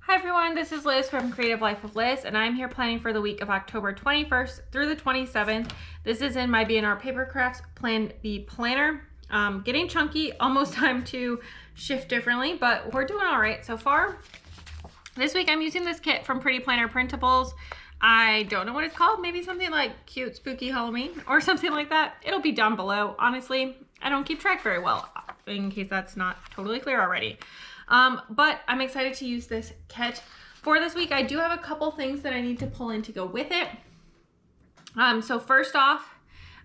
Hi everyone, this is Liz from Creative Life of Liz, and I'm here planning for the week of October 21st through the 27th. This is in my B&R Paper Crafts Plan the Planner. Getting chunky, almost time to shift differently, but we're doing all right so far. This week I'm using this kit from Pretty Planner Printables. I don't know what it's called, maybe something like Cute Spooky Halloween or something like that. It'll be down below. Honestly, I don't keep track very well, in case that's not totally clear already. But I'm excited to use this kit. For this week, I do have a couple things that I need to pull in to go with it. So first off,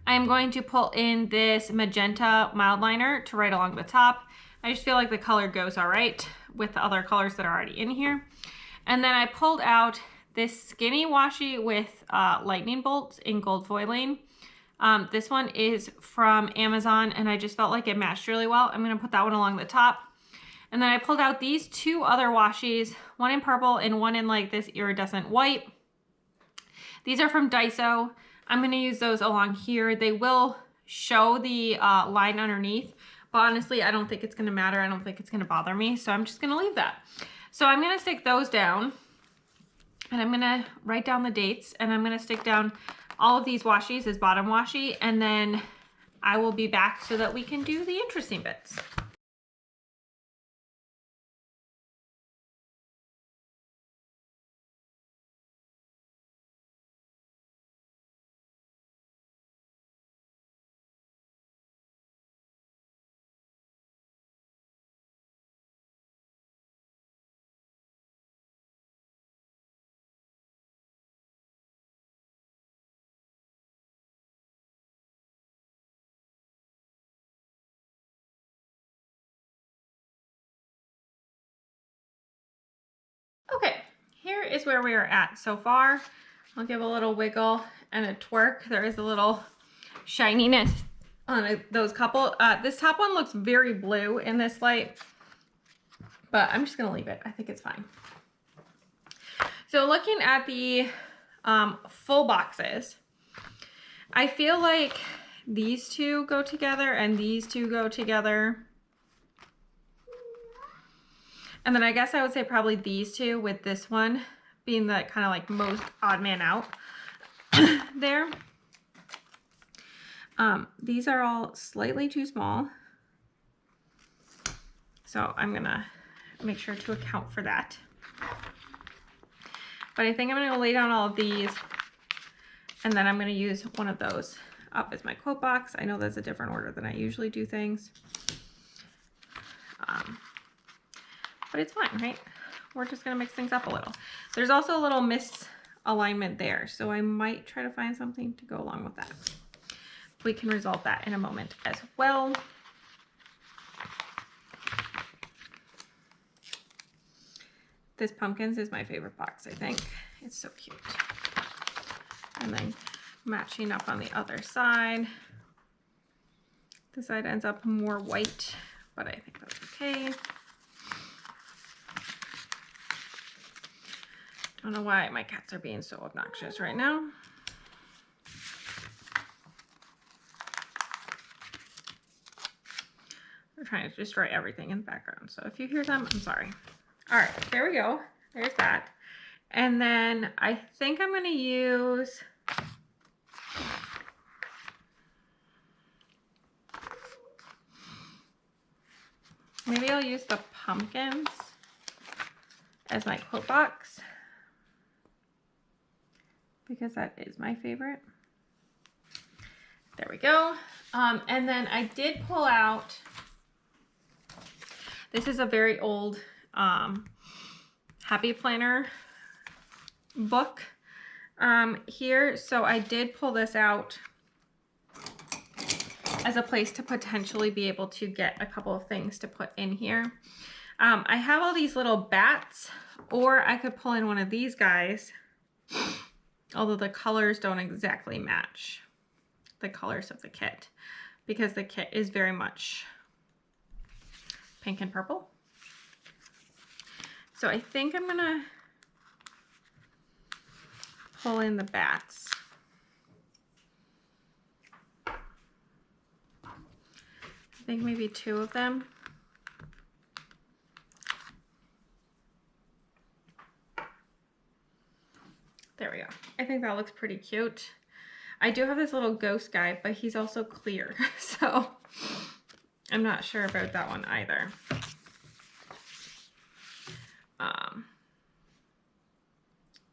I'm going to pull in this magenta mild liner to write along the top. I just feel like the color goes all right with the other colors that are already in here. And then I pulled out this skinny washi with lightning bolts in gold foiling. This one is from Amazon and I just felt like it matched really well. I'm gonna put that one along the top. And then I pulled out these two other washies, one in purple and one in like this iridescent white. These are from Daiso. I'm gonna use those along here. They will show the line underneath, but honestly, I don't think it's gonna matter. I don't think it's gonna bother me, so I'm just gonna leave that. So I'm gonna stick those down and I'm gonna write down the dates and I'm gonna stick down all of these washies as bottom washi, and then I will be back so that we can do the interesting bits. Okay, here is where we are at so far. I'll give a little wiggle and a twerk. There is a little shininess on those couple. This top one looks very blue in this light, but I'm just gonna leave it. I think it's fine. So looking at the full boxes, I feel like these two go together and these two go together. And then I guess I would say probably these two, with this one being the kind of like most odd man out there. These are all slightly too small. So I'm gonna make sure to account for that. But I think I'm gonna lay down all of these and then I'm gonna use one of those up as my quote box. I know that's a different order than I usually do things. But it's fine, right? We're just gonna mix things up a little. There's also a little misalignment there, so I might try to find something to go along with that. We can resolve that in a moment as well. This pumpkins is my favorite box, I think. It's so cute. And then matching up on the other side. This side ends up more white, but I think that's okay. I don't know why my cats are being so obnoxious right now. They're trying to destroy everything in the background. So if you hear them, I'm sorry. All right, there we go. There's that. And then I think I'm gonna use maybe I'll use the pumpkins as my quote box, because that is my favorite. There we go. And then I did pull out, this is a very old Happy Planner book here. So I did pull this out as a place to potentially be able to get a couple of things to put in here. I have all these little bats, or I could pull in one of these guys, although the colors don't exactly match the colors of the kit, because the kit is very much pink and purple. So I think I'm gonna pull in the bats. think maybe 2 of them. There we go. I think that looks pretty cute. I do have this little ghost guy, but he's also clear. So I'm not sure about that one either.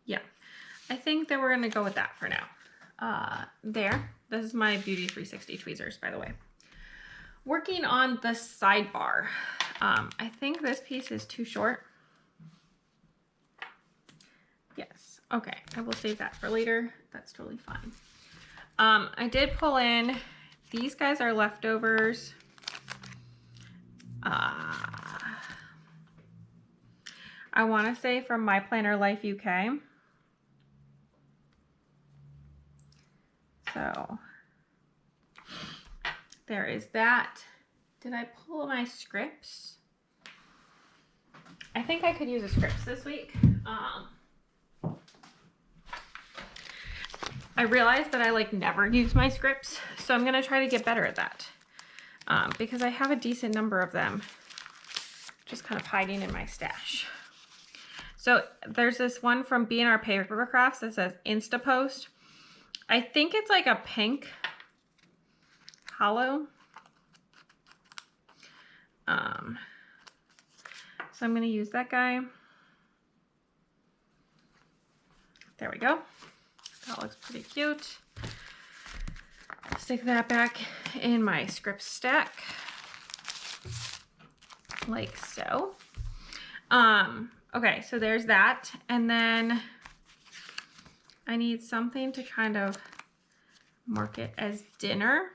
Yeah, I think that we're gonna go with that for now. There, this is my Beauty 360 tweezers, by the way. Working on the sidebar. I think this piece is too short. Yes, okay, I will save that for later. That's totally fine. I did pull in, these guys are leftovers. I want to say from My Planner Life UK. So there is that. Did I pull my scripts? I think I could use a scripts this week. I realized that I like never use my scripts, so I'm gonna try to get better at that. Because I have a decent number of them just kind of hiding in my stash. So there's this one from B&R Paper Crafts that says Insta Post. I think it's like a pink hollow. So I'm gonna use that guy. There we go. That looks pretty cute. Stick that back in my script stack, like so. Okay, so there's that. And then I need something to kind of mark it as dinner.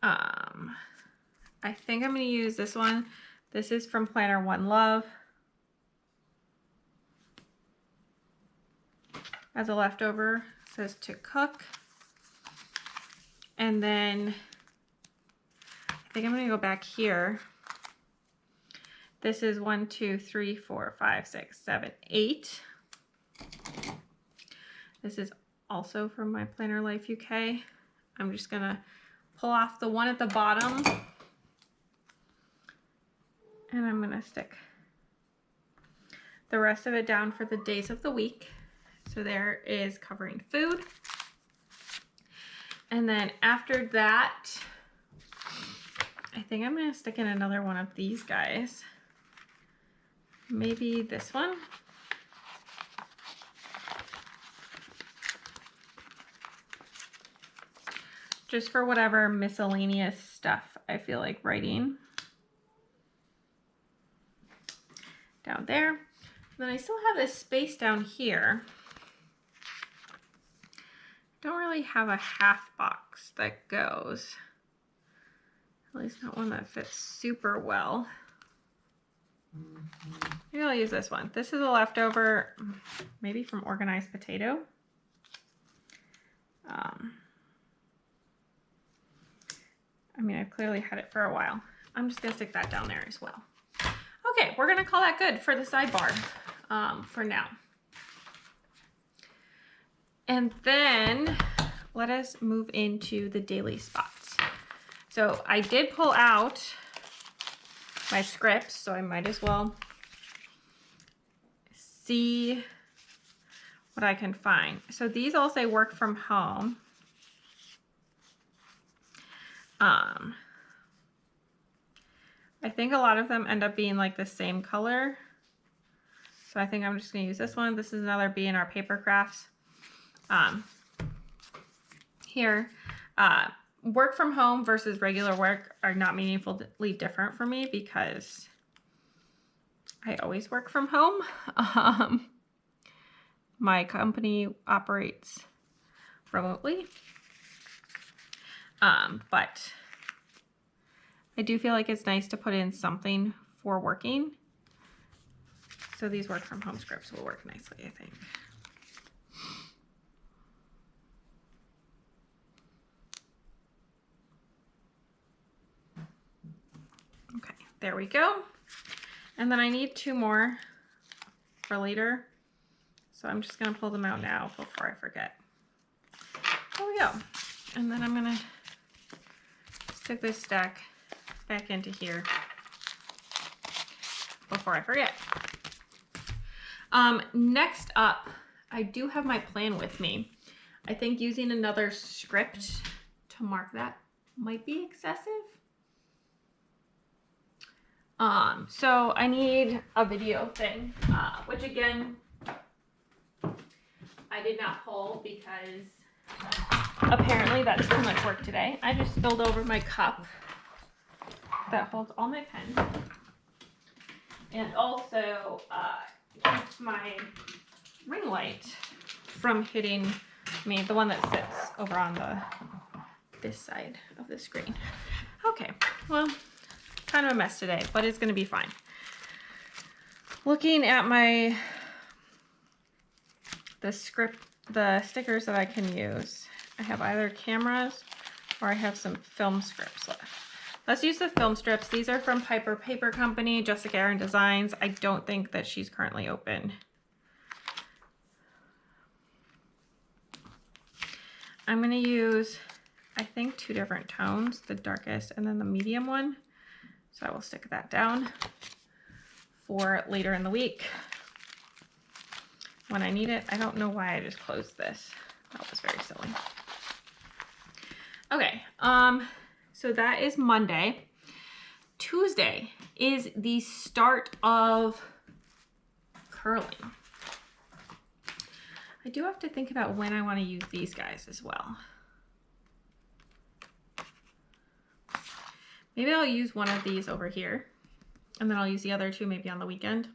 I think I'm going to use this one. This is from Planner One Love. As a leftover, it says to cook. And then I think I'm going to go back here. This is 1, 2, 3, 4, 5, 6, 7, 8. This is also from My Planner Life UK. I'm just going to pull off the one at the bottom. And I'm going to stick the rest of it down for the days of the week. So there is covering food. And then after that, I think I'm going to stick in another one of these guys. Maybe this one. Just for whatever miscellaneous stuff I feel like writing. Down there. And then I still have this space down here. Don't really have a half box that goes. At least not one that fits super well. Maybe I'll use this one. This is a leftover, maybe from Organized Potato. I mean, I've clearly had it for a while. I'm just gonna stick that down there as well. Okay, we're gonna call that good for the sidebar for now. And then let us move into the daily spots. So I did pull out my scripts, so I might as well see what I can find. So these all say work from home. I think a lot of them end up being like the same color. So I think I'm just gonna use this one. This is another B&R Paper Crafts. Here, work from home versus regular work are not meaningfully different for me because I always work from home. My company operates remotely. But I do feel like it's nice to put in something for working. So these work from home scripts will work nicely, I think. Okay, there we go. And then I need 2 more for later. So I'm just gonna pull them out now before I forget. There we go. And then I'm gonna stick this stack back into here before I forget. Next up, I do have my plan with me. I think using another script to mark that might be excessive. So I need a video thing, which again, I did not pull because apparently that's too much work today. I just spilled over my cup that holds all my pens, and also keeps my ring light from hitting me, the one that sits over on this side of the screen. Okay, well, kind of a mess today, but it's going to be fine. Looking at the stickers that I can use, I have either cameras or I have some film strips left. Let's use the film strips. These are from Piper Paper Company, Jessica Aaron Designs. I don't think that she's currently open. I'm going to use, I think, 2 different tones, the darkest and then the medium one. So I will stick that down for later in the week when I need it. I don't know why I just closed this. That was very silly. Okay, so that is Monday. Tuesday is the start of curling. I do have to think about when I want to use these guys as well. Maybe I'll use one of these over here, and then I'll use the other 2 maybe on the weekend.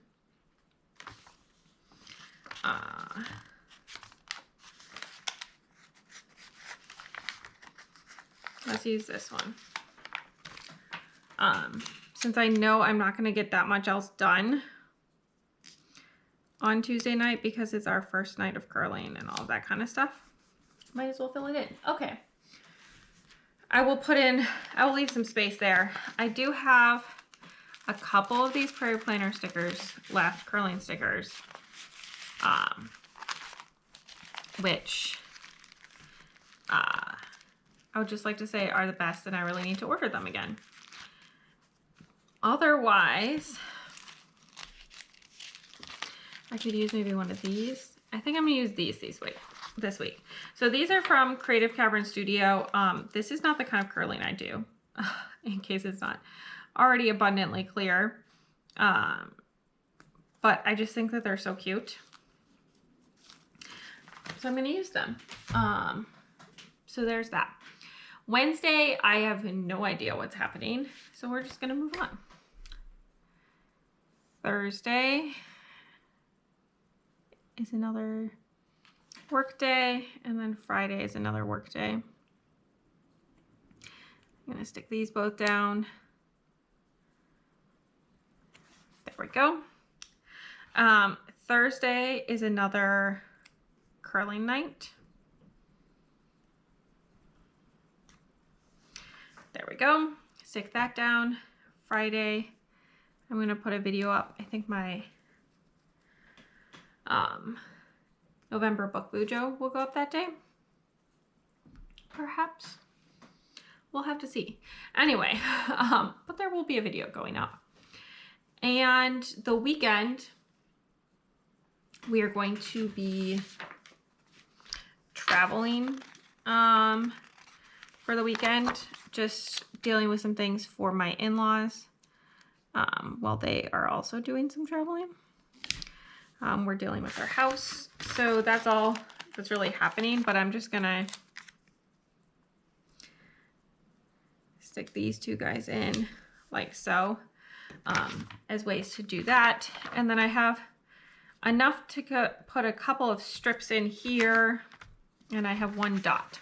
Let's use this one. Since I know I'm not going to get that much else done on Tuesday night because it's our first night of curling and all that kind of stuff, might as well fill it in. Okay. I will leave some space there. I do have a couple of these Prairie Planner stickers left, curling stickers, which I would just like to say are the best, and I really need to order them again. Otherwise, I could use maybe one of these. I think I'm gonna use these this week. So these are from Creative Cavern Studio. This is not the kind of curling I do, in case it's not already abundantly clear. But I just think that they're so cute. So I'm gonna use them. So there's that. Wednesday, I have no idea what's happening, so we're just gonna move on. Thursday is another work day, and then Friday is another work day. I'm gonna stick these both down. There we go. Thursday is another curling night. There we go. Stick that down. Friday, I'm gonna put a video up. I think my November book bujo will go up that day. Perhaps. We'll have to see. Anyway, but there will be a video going up. And the weekend, we are going to be traveling for the weekend, just dealing with some things for my in-laws while they are also doing some traveling. We're dealing with our house, so that's all that's really happening, but I'm just gonna stick these 2 guys in like so, as ways to do that. And then I have enough to put a couple of strips in here, and I have 1 dot.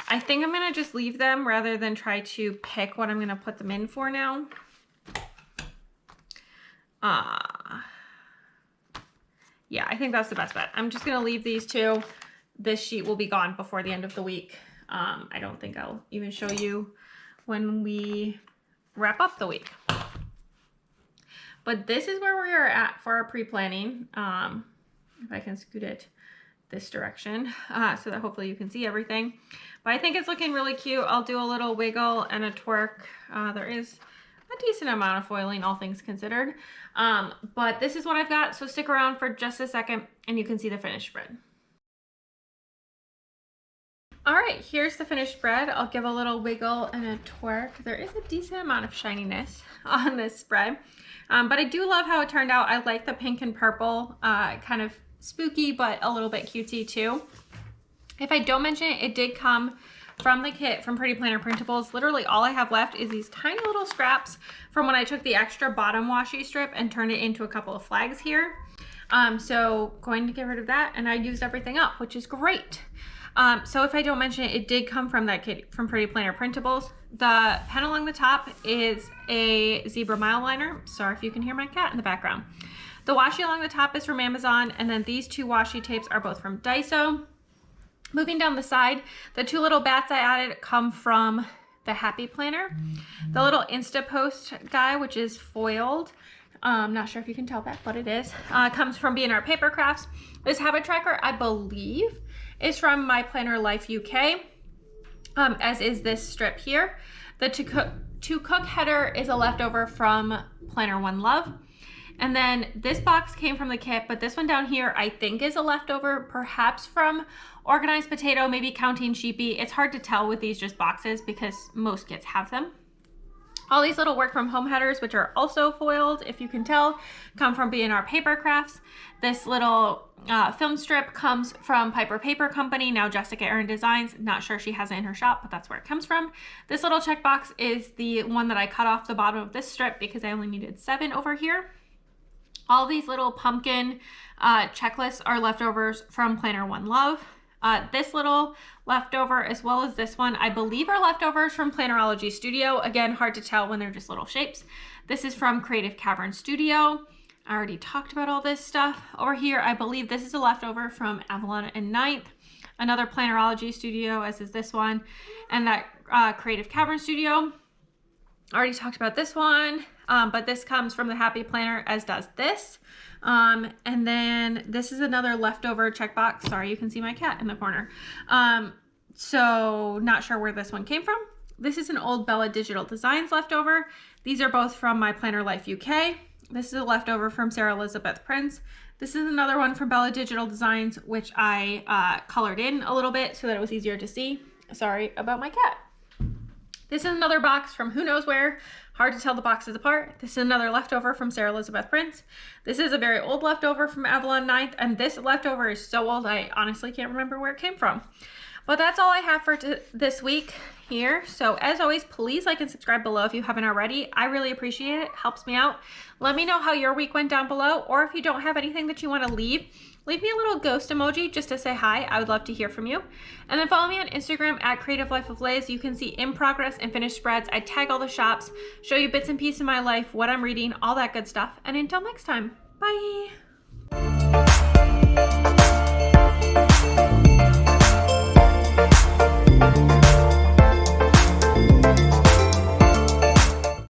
I think I'm gonna just leave them rather than try to pick what I'm gonna put them in for now. Yeah, I think that's the best bet. I'm just gonna leave these 2. This sheet will be gone before the end of the week. I don't think I'll even show you when we wrap up the week. But this is where we are at for our pre-planning. If I can scoot it this direction so that hopefully you can see everything. But I think it's looking really cute. I'll do a little wiggle and a twerk. There is a decent amount of foiling, all things considered. But this is what I've got, so stick around for just a second and you can see the finished spread. All right, here's the finished spread. I'll give a little wiggle and a twerk. There is a decent amount of shininess on this spread, but I do love how it turned out. I like the pink and purple, kind of spooky, but a little bit cutesy too. If I don't mention it, it did come from the kit from Pretty Planner Printables. Literally all I have left is these tiny little scraps from when I took the extra bottom washi strip and turned it into a couple of flags here. So going to get rid of that, and I used everything up, which is great. So if I don't mention it, it did come from that kit from Pretty Planner Printables. The pen along the top is a zebra mile liner. Sorry if you can hear my cat in the background. The washi along the top is from Amazon, and then these two washi tapes are both from Daiso. Moving down the side, the two little bats I added come from the Happy Planner. The little Instapost guy, which is foiled, not sure if you can tell that, but it is, comes from B&R Paper Crafts. This habit tracker, I believe, is from My Planner Life UK, as is this strip here. The to cook header is a leftover from Planner One Love. And then this box came from the kit, but this one down here I think is a leftover, perhaps from Organized Potato, maybe Counting Sheepy. It's hard to tell with these just boxes because most kits have them. All these little work from home headers, which are also foiled, if you can tell, come from B&R Paper Crafts. This little film strip comes from Piper Paper Company, now Jessica Erin Designs. Not sure she has it in her shop, but that's where it comes from. This little checkbox is the one that I cut off the bottom of this strip because I only needed 7 over here. All these little pumpkin checklists are leftovers from Planner One Love. This little leftover, as well as this one, I believe are leftovers from Plannerology Studio. Again, hard to tell when they're just little shapes. This is from Creative Cavern Studio. I already talked about all this stuff. Over here, I believe this is a leftover from Avalon and Ninth. Another Plannerology Studio, as is this one. And that Creative Cavern Studio. I already talked about this one, but this comes from the Happy Planner, as does this. And then this is another leftover checkbox. Sorry, you can see my cat in the corner. So not sure where this one came from. This is an old Bella Digital Designs leftover. These are both from My Planner Life UK. This is a leftover from Sarah Elizabeth Prince. This is another one from Bella Digital Designs, which I colored in a little bit so that it was easier to see. Sorry about my cat. This is another box from who knows where. Hard to tell the boxes apart. This is another leftover from Sarah Elizabeth Prince. This is a very old leftover from Avalon 9th, and this leftover is so old I honestly can't remember where it came from. But that's all I have for this week here. So as always, please like and subscribe below if you haven't already. I really appreciate it. Helps me out. Let me know how your week went down below, or if you don't have anything that you want to leave me a little ghost emoji just to say hi. I would love to hear from you. And then follow me on Instagram at Creative Life of Liz. You can see in progress and finished spreads. I tag all the shops, show you bits and pieces of my life, what I'm reading, all that good stuff. And until next time, bye.